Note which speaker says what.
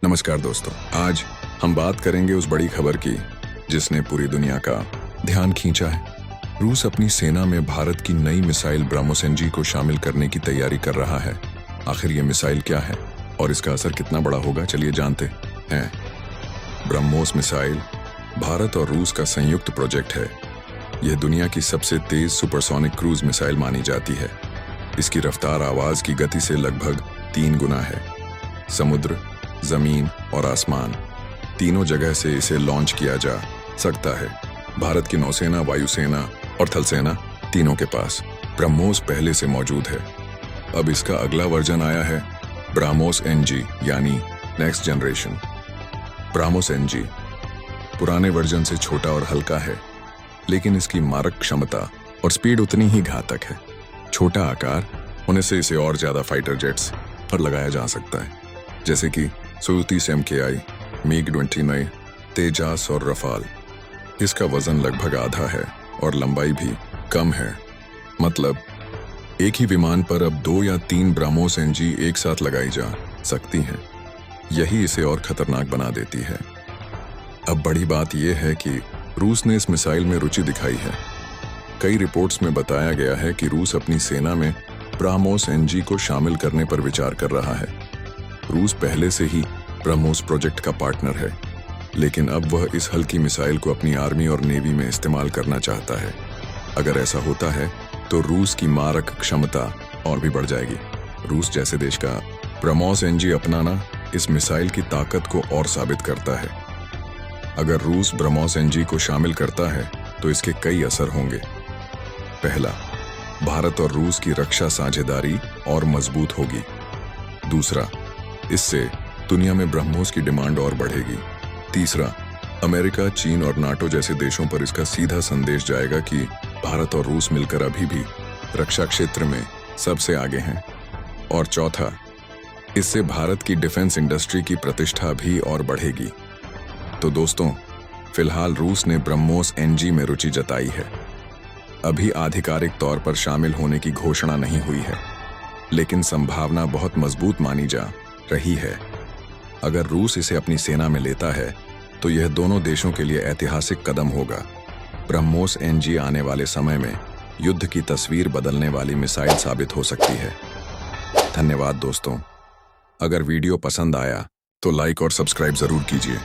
Speaker 1: नमस्कार दोस्तों, आज हम बात करेंगे उस बड़ी खबर की जिसने पूरी दुनिया का ध्यान खींचा है। रूस अपनी सेना में भारत की नई मिसाइल ब्रह्मोस एनजी को शामिल करने की तैयारी कर रहा है। आखिर ये मिसाइल क्या है और इसका असर कितना बड़ा होगा, चलिए जानते हैं। ब्रह्मोस मिसाइल भारत और रूस का संयुक्त प्रोजेक्ट है। यह दुनिया की सबसे तेज सुपरसोनिक क्रूज मिसाइल मानी जाती है। इसकी रफ्तार आवाज की गति से लगभग 3 गुना है। समुद्र, जमीन और आसमान तीनों जगह से इसे लॉन्च किया जा सकता है। भारत की नौसेना, वायुसेना और थल सेना तीनों के पास ब्रह्मोस पहले से मौजूद है। अब इसका अगला वर्जन आया है, ब्रह्मोस एनजी यानी नेक्स्ट जनरेशन। ब्रह्मोस एनजी पुराने वर्जन से छोटा और हल्का है, लेकिन इसकी मारक क्षमता और स्पीड उतनी ही घातक है। छोटा आकार होने से इसे और ज्यादा फाइटर जेट्स पर लगाया जा सकता है, जैसे कि Su-30 MKI, MiG-29, तेजास और रफाल। इसका वजन लगभग आधा है और लंबाई भी कम है। मतलब एक ही विमान पर अब 2 या 3 ब्रह्मोस एनजी एक साथ लगाई जा सकती हैं। यही इसे और खतरनाक बना देती है। अब बड़ी बात यह है कि रूस ने इस मिसाइल में रुचि दिखाई है। कई रिपोर्ट्स में बताया गया है कि रूस अपनी सेना में ब्रह्मोस एनजी को शामिल करने पर विचार कर रहा है। रूस पहले से ही ब्रह्मोस प्रोजेक्ट का पार्टनर है, लेकिन अब वह इस हल्की मिसाइल को अपनी आर्मी और नेवी में इस्तेमाल करना चाहता है। अगर ऐसा होता है तो रूस की मारक क्षमता और भी बढ़ जाएगी। रूस जैसे देश का ब्रह्मोस एनजी अपनाना इस मिसाइल की ताकत को और साबित करता है। अगर रूस ब्रह्मोस एनजी को शामिल करता है तो इसके कई असर होंगे। पहला, भारत और रूस की रक्षा साझेदारी और मजबूत होगी। दूसरा, इससे दुनिया में ब्रह्मोस की डिमांड और बढ़ेगी। तीसरा, अमेरिका, चीन और नाटो जैसे देशों पर इसका सीधा संदेश जाएगा कि भारत और रूस मिलकर अभी भी रक्षा क्षेत्र में सबसे आगे हैं। और चौथा, इससे भारत की डिफेंस इंडस्ट्री की प्रतिष्ठा भी और बढ़ेगी। तो दोस्तों, फिलहाल रूस ने ब्रह्मोस एनजी में रुचि जताई है। अभी आधिकारिक तौर पर शामिल होने की घोषणा नहीं हुई है, लेकिन संभावना बहुत मजबूत मानी जा रही है। अगर रूस इसे अपनी सेना में लेता है तो यह दोनों देशों के लिए ऐतिहासिक कदम होगा। ब्रह्मोस एनजी आने वाले समय में युद्ध की तस्वीर बदलने वाली मिसाइल साबित हो सकती है। धन्यवाद दोस्तों। अगर वीडियो पसंद आया तो लाइक और सब्सक्राइब जरूर कीजिए।